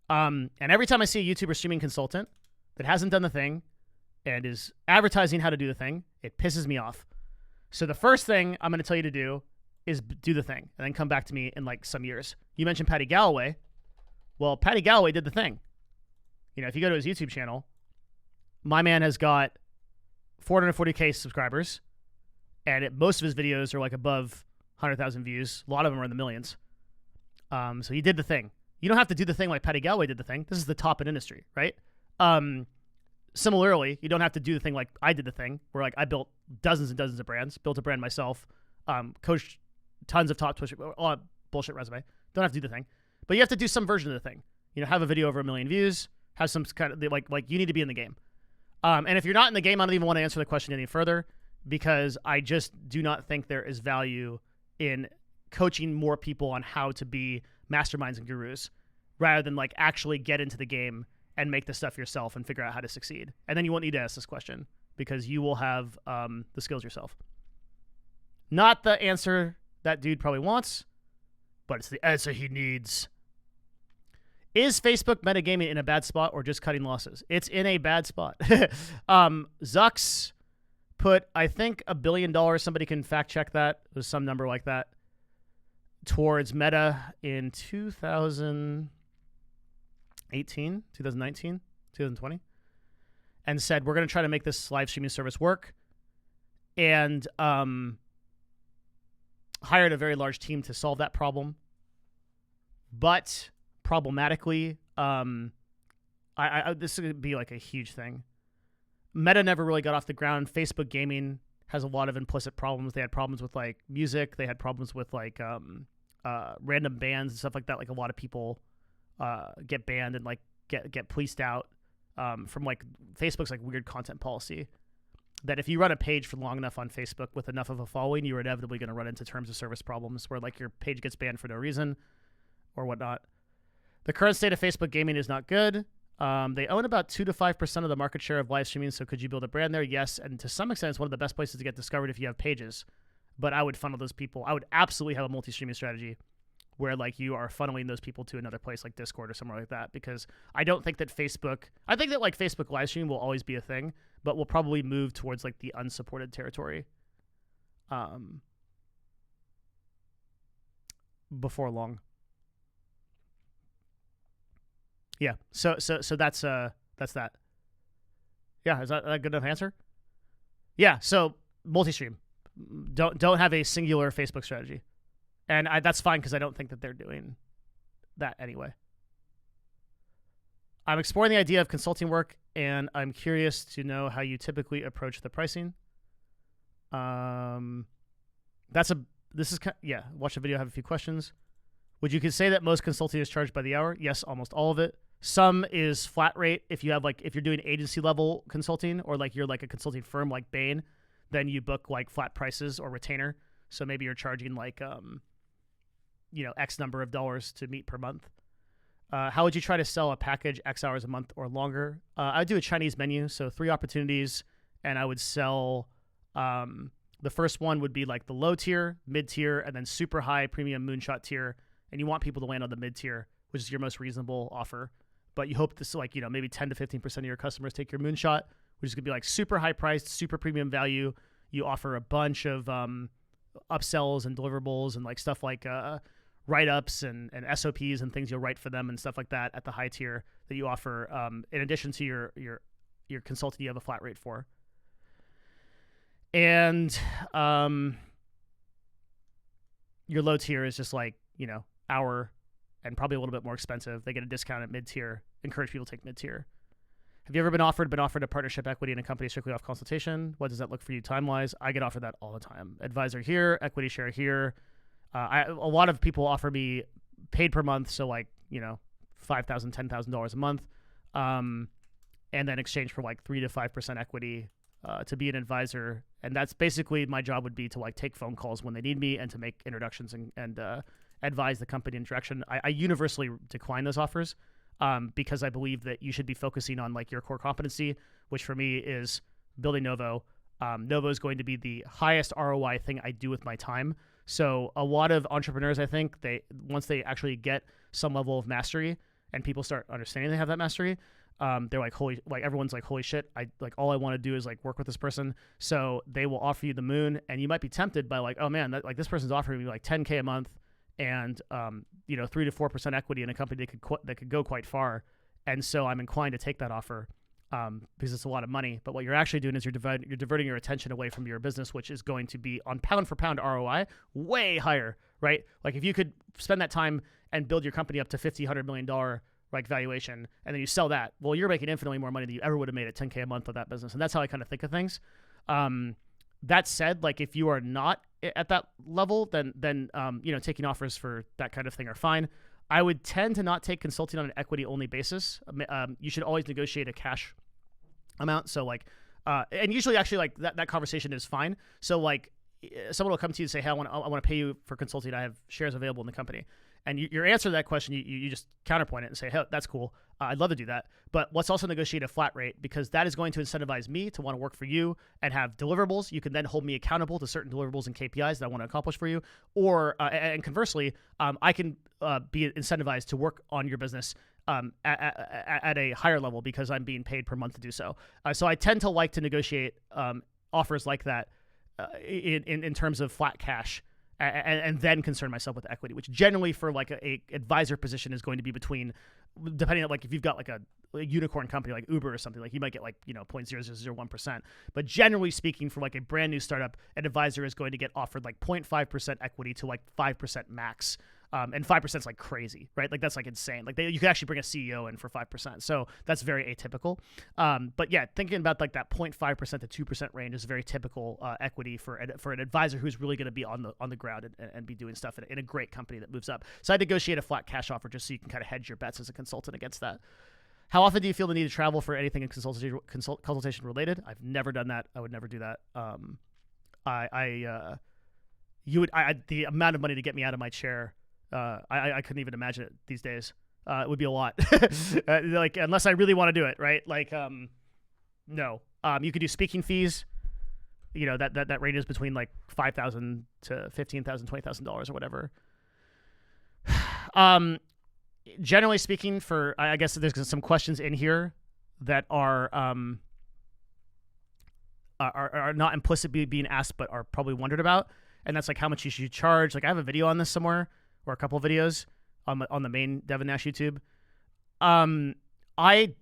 And every time I see a YouTuber streaming consultant that hasn't done the thing and is advertising how to do the thing, it pisses me off. So the first thing I'm going to tell you to do is do the thing and then come back to me in like some years. You mentioned Patty Galloway. Well, Patty Galloway did the thing. You know, if you go to his YouTube channel, my man has got 440K subscribers, and most of his videos are like above 100,000 views. A lot of them are in the millions. So he did the thing. You don't have to do the thing like Patty Galloway did the thing. This is the top in industry, right? Similarly, you don't have to do the thing like I did the thing, where like I built dozens and dozens of brands, built a brand myself, coached tons of top Twitch, bullshit resume. Don't have to do the thing, but you have to do some version of the thing. You know, have a video over 1 million views, have some kind of like you need to be in the game. And if you're not in the game, I don't even want to answer the question any further because I just do not think there is value in coaching more people on how to be masterminds and gurus rather than like actually get into the game and make the stuff yourself and figure out how to succeed. And then you won't need to ask this question because you will have the skills yourself. Not the answer that dude probably wants, but it's the answer he needs. Is Facebook metagaming in a bad spot or just cutting losses? It's in a bad spot. Zucks put, I think, $1 billion, somebody can fact check that, it was some number like that, towards Meta in 2019, 2020, and said, we're going to try to make this live streaming service work, and hired a very large team to solve that problem. But problematically, this is going to be like a huge thing. Meta never really got off the ground. Facebook gaming has a lot of implicit problems. They had problems with like music. They had problems with like random bans and stuff like that. Like a lot of people get banned and like get policed out from like Facebook's like weird content policy. That if you run a page for long enough on Facebook with enough of a following, you're inevitably going to run into terms of service problems where like your page gets banned for no reason or whatnot. The current state of Facebook gaming is not good. They own about 2 to 5% of the market share of live streaming. So could you build a brand there? Yes. And to some extent, it's one of the best places to get discovered if you have pages. But I would funnel those people. I would absolutely have a multi-streaming strategy where like you are funneling those people to another place like Discord or somewhere like that, because I don't think that I think that like Facebook live streaming will always be a thing, but will probably move towards like the unsupported territory before long. Yeah. So that's that. Yeah, is that a good enough answer? Yeah, so multi-stream. Don't have a singular Facebook strategy. And that's fine because I don't think that they're doing that anyway. I'm exploring the idea of consulting work, and I'm curious to know how you typically approach the pricing. Watch the video, have a few questions. Would you could say that most consulting is charged by the hour? Yes, almost all of it. Some is flat rate. If you're doing agency level consulting or like you're like a consulting firm like Bain, then you book like flat prices or retainer. So maybe you're charging like X number of dollars to meet per month. How would you try to sell a package X hours a month or longer? I would do a Chinese menu, so 3 opportunities, and I would sell. The first one would be like the low tier, mid tier, and then super high premium moonshot tier. And you want people to land on the mid tier, which is your most reasonable offer. But you hope this maybe 10 to 15% of your customers take your moonshot, which is gonna be like super high priced, super premium value. You offer a bunch of upsells and deliverables and like stuff like write-ups and SOPs and things you'll write for them and stuff like that at the high tier that you offer, in addition to your consulting you have a flat rate for. And your low tier is just like, hour and probably a little bit more expensive. They get a discount at mid-tier. Encourage people to take mid-tier. Have you ever been offered a partnership equity in a company strictly off consultation? What does that look for you time-wise? I get offered that all the time. Advisor here, equity share here. A lot of people offer me paid per month, so like, $5,000, $10,000 a month, and then exchange for like 3 to 5% equity to be an advisor. And that's basically my job would be to like take phone calls when they need me and to make introductions and advise the company in direction. I universally decline those offers because I believe that you should be focusing on like your core competency, which for me is building Novo. Novo is going to be the highest ROI thing I do with my time. So a lot of entrepreneurs, I think, once they actually get some level of mastery and people start understanding they have that mastery, they're like, everyone's like, holy shit, all I want to do is like work with this person. So they will offer you the moon, and you might be tempted by like, oh man, this person's offering me like $10K a month and 3 to 4% equity in a company that could go quite far. And so I'm inclined to take that offer. Because it's a lot of money. But what you're actually doing is you're diverting your attention away from your business, which is going to be on pound for pound ROI way higher, right? Like if you could spend that time and build your company up to $50-100 million like valuation, and then you sell that, well, you're making infinitely more money than you ever would have made at $10K a month of that business. And that's how I kind of think of things. That said, like if you are not at that level, then taking offers for that kind of thing are fine. I would tend to not take consulting on an equity only basis. You should always negotiate a cash amount. So like, and usually actually like that conversation is fine. So like someone will come to you and say, hey, I want to pay you for consulting. I have shares available in the company. And your answer to that question, you just counterpoint it and say, hey, that's cool. I'd love to do that. But let's also negotiate a flat rate, because that is going to incentivize me to want to work for you and have deliverables. You can then hold me accountable to certain deliverables and KPIs that I want to accomplish for you. Or, and conversely, I can be incentivized to work on your business at a higher level because I'm being paid per month to do so. So I tend to like to negotiate offers like that in terms of flat cash. And then concern myself with equity, which generally for like a advisor position is going to be between, depending on like if you've got like a unicorn company like Uber or something, like you might get like 0.0001%. But generally speaking, for like a brand new startup, an advisor is going to get offered like 0.5% equity to like 5% max. And 5% is like crazy, right? Like that's like insane. Like you could actually bring a CEO in for 5%. So that's very atypical. But yeah, thinking about like that 0.5% to 2% range is very typical equity for an advisor who's really going to be on the ground and be doing stuff in a great company that moves up. So I negotiate a flat cash offer just so you can kind of hedge your bets as a consultant against that. How often do you feel the need to travel for anything in consultation related? I've never done that. I would never do that. The amount of money to get me out of my chair, I couldn't even imagine it these days. It would be a lot. Like unless I really want to do it, right? Like, no. You could do speaking fees. That ranges between like $5,000 to $15,000, $20,000 or whatever. Generally speaking, I guess there's some questions in here that are not implicitly being asked, but are probably wondered about. And that's like how much you should charge. Like I have a video on this somewhere, or a couple of videos on the main Devin Nash YouTube. I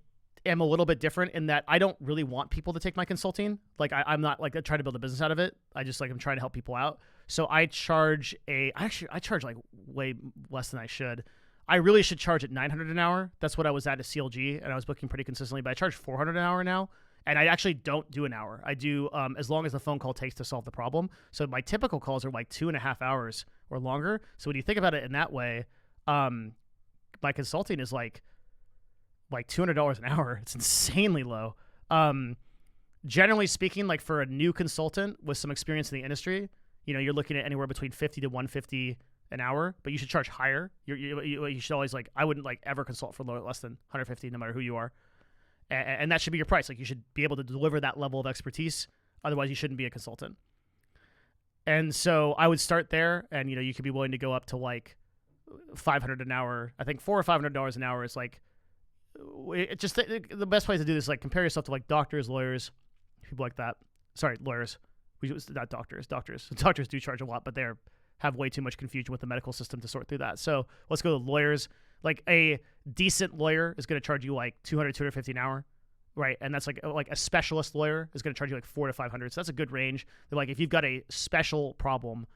am a little bit different in that I don't really want people to take my consulting. Like I'm not like trying to build a business out of it. I just like I'm trying to help people out. So I charge I charge like way less than I should. I really should charge at $900 an hour. That's what I was at CLG, and I was booking pretty consistently. But I charge $400 an hour now. And I actually don't do an hour. I do as long as the phone call takes to solve the problem. So my typical calls are like 2.5 hours or longer. So when you think about it in that way, my consulting is like $200 an hour. It's insanely low. Generally speaking, like for a new consultant with some experience in the industry, you're looking at anywhere between $50 to $150 an hour. But you should charge higher. You should always I wouldn't ever consult for less than $150, no matter who you are. And that should be your price. Like you should be able to deliver that level of expertise. Otherwise, you shouldn't be a consultant. And so I would start there, and you could be willing to go up to like $500 an hour. I think $400 or $500 an hour is like it just the best way to do this. Is like compare yourself to like doctors, lawyers, people like that. Sorry, lawyers. Not doctors. Doctors do charge a lot, but they're have way too much confusion with the medical system to sort through that. So let's go to lawyers. Like a decent lawyer is going to charge you like $200, $250 an hour, right? And that's like a specialist lawyer is going to charge you like $400 to $500. So that's a good range. They're like if you've got a special problem,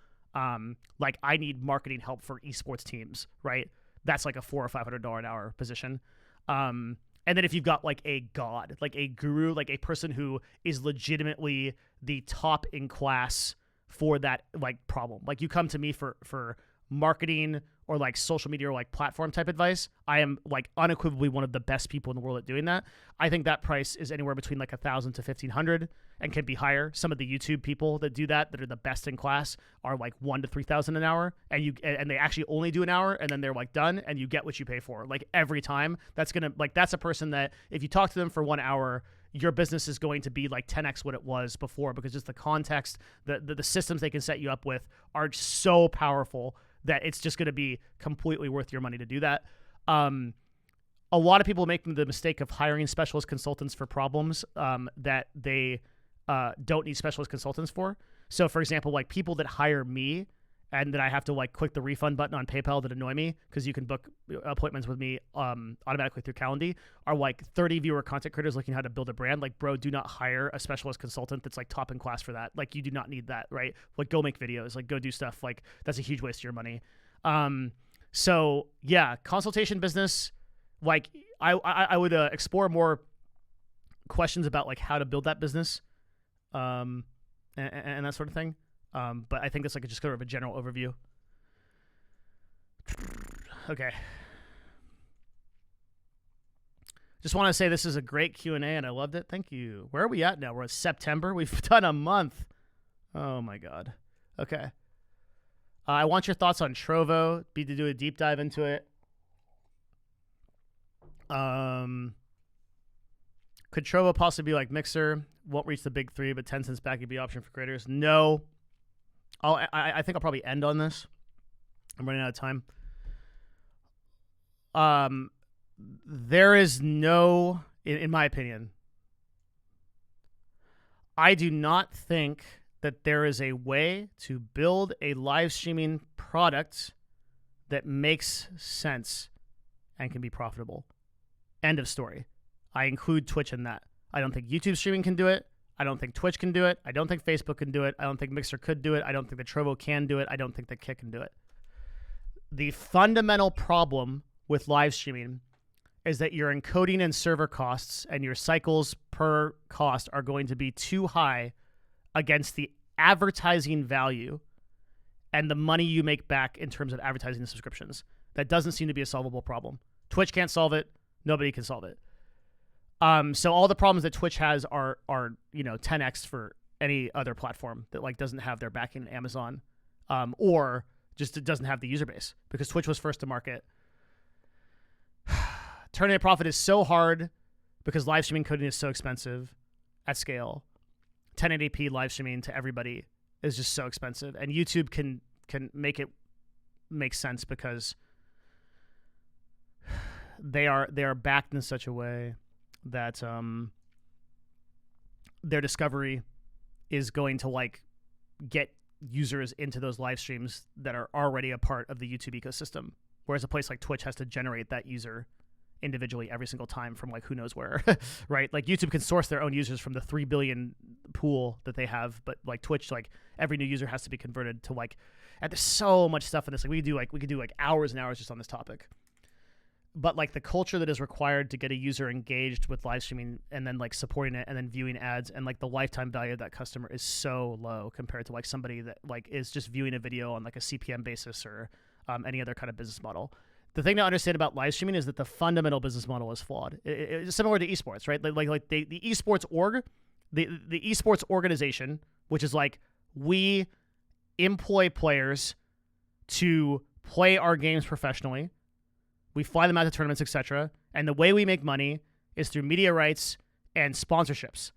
like I need marketing help for esports teams, right? That's like a $400 or $500 an hour position. And then if you've got like a god, like a guru, like a person who is legitimately the top in class for that like problem, like you come to me for marketing or like social media or like platform type advice, I am like unequivocally one of the best people in the world at doing that. I think that price is anywhere between like $1,000 to $1,500 and can be higher. Some of the YouTube people that do that are the best in class are like $1,000 to $3,000 an hour, and they actually only do an hour and then they're like done, and you get what you pay for like every time. That's a person that if you talk to them for 1 hour, your business is going to be like 10x what it was before, because just the context, the systems they can set you up with are so powerful that it's just going to be completely worth your money to do that. A lot of people make the mistake of hiring specialist consultants for problems that they don't need specialist consultants for. So, for example, like people that hire me and that I have to like click the refund button on PayPal that annoy me because you can book appointments with me automatically through Calendly are like 30 viewer content creators looking how to build a brand. Like, bro, do not hire a specialist consultant that's like top in class for that. Like, you do not need that, right? Like, go make videos, like go do stuff. Like, that's a huge waste of your money. So yeah, consultation business. Like, I would explore more questions about like how to build that business, and that sort of thing. But I think that's like just kind of a general overview. Okay. Just want to say this is a great Q&A and I loved it. Thank you. Where are we at now? We're in September. We've done a month. Oh my God. Okay. I want your thoughts on Trovo. Be to do a deep dive into it. Could Trovo possibly be like Mixer? Won't reach the big three, but Tencent's back would be an option for creators. No. I think I'll probably end on this. I'm running out of time. There is no, in my opinion, I do not think that there is a way to build a live streaming product that makes sense and can be profitable. End of story. I include Twitch in that. I don't think YouTube streaming can do it. I don't think Twitch can do it. I don't think Facebook can do it. I don't think Mixer could do it. I don't think the Trovo can do it. I don't think the Kick can do it. The fundamental problem with live streaming is that your encoding and server costs and your cycles per cost are going to be too high against the advertising value and the money you make back in terms of advertising and subscriptions. That doesn't seem to be a solvable problem. Twitch can't solve it. Nobody can solve it. So all the problems that Twitch has are 10x for any other platform that like doesn't have their backing in Amazon, or just it doesn't have the user base, because Twitch was first to market. Turning a profit is so hard because live streaming coding is so expensive at scale. 1080p live streaming to everybody is just so expensive, and YouTube can make it make sense because they are backed in such a way that their discovery is going to like get users into those live streams that are already a part of the YouTube ecosystem, whereas a place like Twitch has to generate that user individually every single time from like who knows where. Right? Like YouTube can source their own users from the 3 billion pool that they have, but like Twitch, like every new user has to be converted to like, and there's so much stuff in this. Like we could do like hours and hours just on this topic. But like the culture that is required to get a user engaged with live streaming and then like supporting it and then viewing ads, and like the lifetime value of that customer is so low compared to like somebody that like is just viewing a video on like a CPM basis or any other kind of business model. The thing to understand about live streaming is that the fundamental business model is flawed. It's similar to esports, right? Like the esports org, the esports organization, which is like we employ players to play our games professionally. We fly them out to tournaments, etc. And the way we make money is through media rights and sponsorships.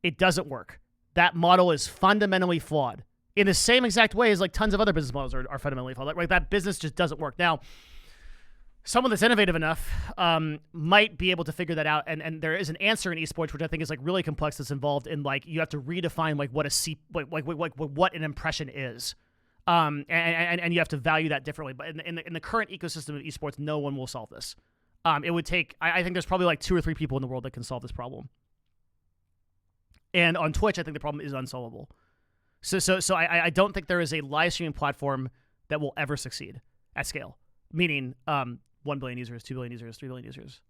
It doesn't work. That model is fundamentally flawed in the same exact way as like tons of other business models are fundamentally flawed. Like that business just doesn't work. Now, someone that's innovative enough might be able to figure that out. And there is an answer in esports, which I think is like really complex. That's involved in like you have to redefine like what what an impression is. And you have to value that differently. But in the current ecosystem of esports, no one will solve this. It would take, I think there's probably like 2 or 3 people in the world that can solve this problem. And on Twitch, I think the problem is unsolvable. So I don't think there is a live streaming platform that will ever succeed at scale. Meaning 1 billion users, 2 billion users, 3 billion users.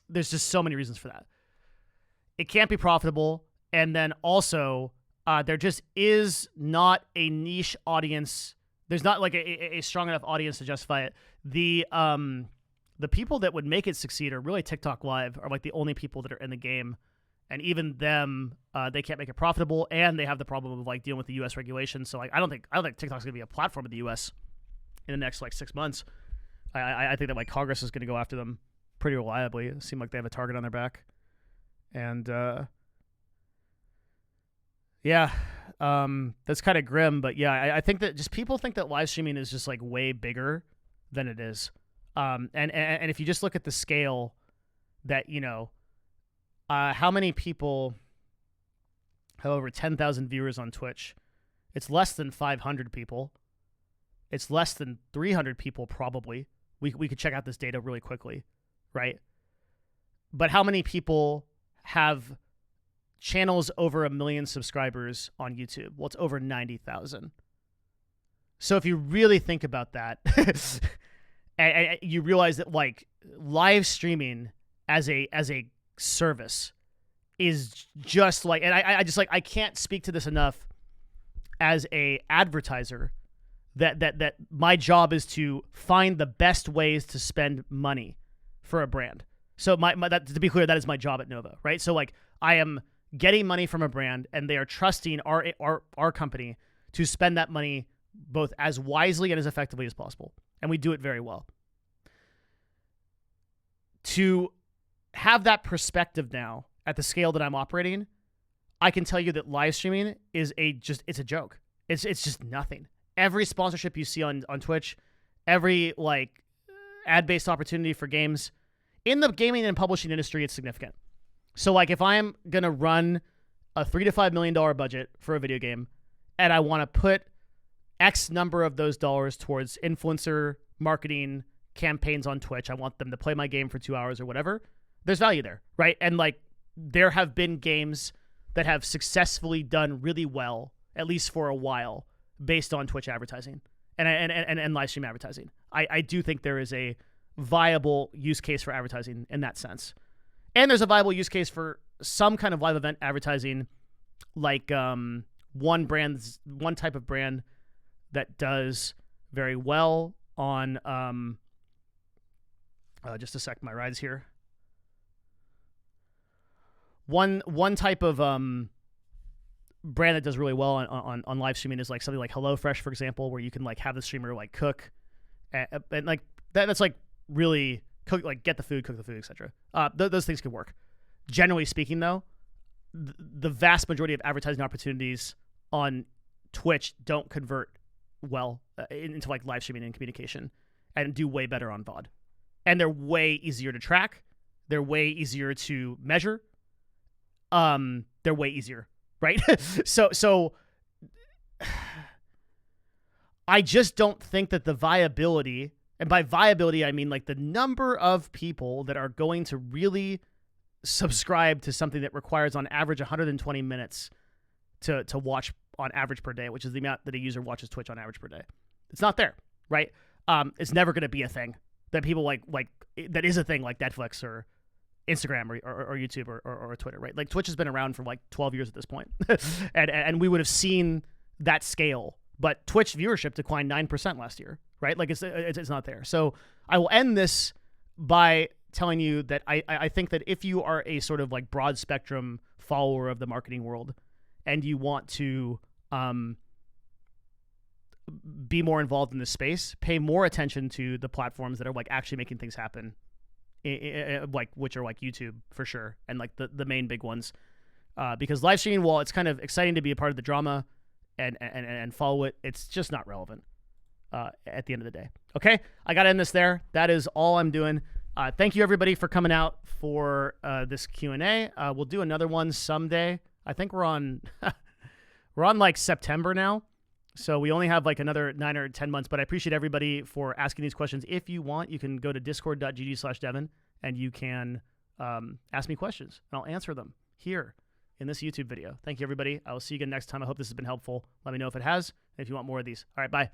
There's just so many reasons for that. It can't be profitable. And then also, there just is not a niche audience. There's not like a strong enough audience to justify it. The people that would make it succeed are really TikTok Live, are like the only people that are in the game. And even them, they can't make it profitable, and they have the problem of like dealing with the U.S. regulations. So like, I don't think TikTok's gonna be a platform in the U.S. in the next like 6 months. I think that like Congress is gonna go after them pretty reliably. It seems like they have a target on their back, and yeah, that's kind of grim. But yeah, I think that just people think that live streaming is just like way bigger than it is. And if you just look at the scale that, you know, how many people have over 10,000 viewers on Twitch? It's less than 500 people. It's less than 300 people probably. We could check out this data really quickly, right? But how many people have channels over 1 million subscribers on YouTube? Well, it's over 90,000. So if you really think about that, and you realize that like live streaming as a service is just like, and I just like, I can't speak to this enough as a advertiser, that my job is to find the best ways to spend money for a brand. So that, to be clear, that is my job at Novo, right? So like I am getting money from a brand, and they are trusting our company to spend that money both as wisely and as effectively as possible. And we do it very well. To have that perspective now at the scale that I'm operating, I can tell you that live streaming is it's a joke. It's just nothing. Every sponsorship you see on Twitch, every like ad-based opportunity for games in the gaming and publishing industry, it's significant. So like if I'm going to run a $3 to $5 million budget for a video game, and I want to put X number of those dollars towards influencer marketing campaigns on Twitch, I want them to play my game for 2 hours or whatever, there's value there, right? And like there have been games that have successfully done really well, at least for a while, based on Twitch advertising and live stream advertising. I do think there is a viable use case for advertising in that sense. And there's a viable use case for some kind of live event advertising, like one type of brand that does very well on just a sec, my ride's here. One type of brand that does really well on live streaming is like something like HelloFresh, for example, where you can like have the streamer like cook and like that's like really cook, like get the food, cook the food, etc. Those things could work. Generally speaking, though, the vast majority of advertising opportunities on Twitch don't convert well into like live streaming and communication, and do way better on VOD. And they're way easier to track. They're way easier to measure. They're way easier, right? So I just don't think that the viability, and by viability I mean like the number of people that are going to really subscribe to something that requires on average 120 minutes to watch on average per day, which is the amount that a user watches Twitch on average per day. It's not there, right? It's never going to be a thing that people like that is a thing like Netflix or Instagram or YouTube or Twitter, right? Like Twitch has been around for like 12 years at this point. and we would have seen that scale, but Twitch viewership declined 9% last year, right? Like it's not there. So I will end this by telling you that I think that if you are a sort of like broad spectrum follower of the marketing world and you want to be more involved in this space, pay more attention to the platforms that are like actually making things happen, like which are like YouTube for sure, and like the main big ones, because live streaming, while it's kind of exciting to be a part of the drama and follow it, it's just not relevant at the end of the day. Okay, I gotta end this there. That is all I'm doing. Thank you everybody for coming out for this Q&A. We'll do another one someday. I think we're on we're on like September now, So we only have like another 9 or 10 months, but I appreciate everybody for asking these questions. If you want, you can go to discord.gg/Devin and you can ask me questions and I'll answer them here in this YouTube video. Thank you, everybody. I will see you again next time. I hope this has been helpful. Let me know if it has, and if you want more of these. All right, bye.